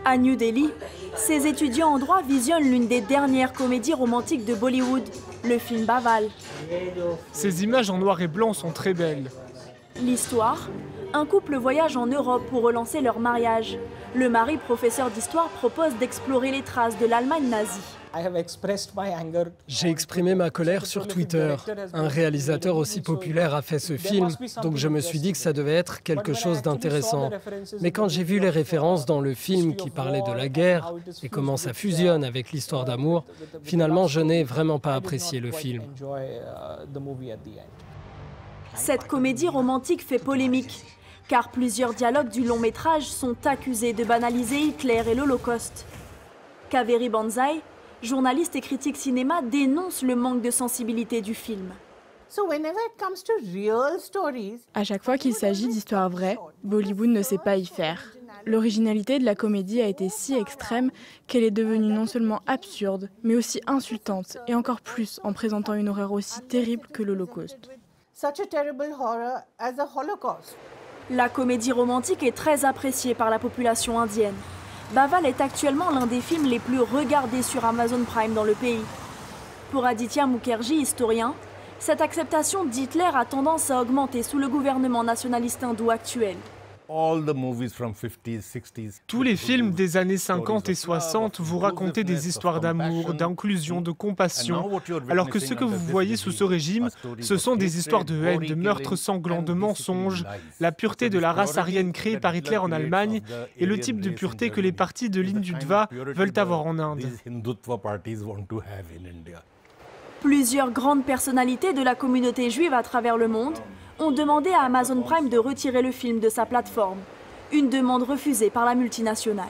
À New Delhi, ces étudiants en droit visionnent l'une des dernières comédies romantiques de Bollywood, le film Baval. Ces images en noir et blanc sont très belles. L'histoire, un couple voyage en Europe pour relancer leur mariage. Le mari, professeur d'histoire, propose d'explorer les traces de l'Allemagne nazie. J'ai exprimé ma colère sur Twitter. Un réalisateur aussi populaire a fait ce film, donc je me suis dit que ça devait être quelque chose d'intéressant. Mais quand j'ai vu les références dans le film qui parlaient de la guerre et comment ça fusionne avec l'histoire d'amour, finalement je n'ai vraiment pas apprécié le film. Cette comédie romantique fait polémique, car plusieurs dialogues du long métrage sont accusés de banaliser Hitler et l'Holocauste. Kaveri Banzai, journaliste et critique cinéma, dénonce le manque de sensibilité du film. À chaque fois qu'il s'agit d'histoires vraies, Bollywood ne sait pas y faire. L'originalité de la comédie a été si extrême qu'elle est devenue non seulement absurde, mais aussi insultante, et encore plus en présentant une horreur aussi terrible que l'Holocauste. La comédie romantique est très appréciée par la population indienne. Baval est actuellement l'un des films les plus regardés sur Amazon Prime dans le pays. Pour Aditya Mukherjee, historien, cette acceptation d'Hitler a tendance à augmenter sous le gouvernement nationaliste hindou actuel. Tous les films des années 50 et 60 vous racontaient des histoires d'amour, d'inclusion, de compassion, alors que ce que vous voyez sous ce régime, ce sont des histoires de haine, de meurtres sanglants, de mensonges, la pureté de la race aryenne créée par Hitler en Allemagne et le type de pureté que les partis de l'Hindutva veulent avoir en Inde. Plusieurs grandes personnalités de la communauté juive à travers le monde ont demandé à Amazon Prime de retirer le film de sa plateforme. Une demande refusée par la multinationale.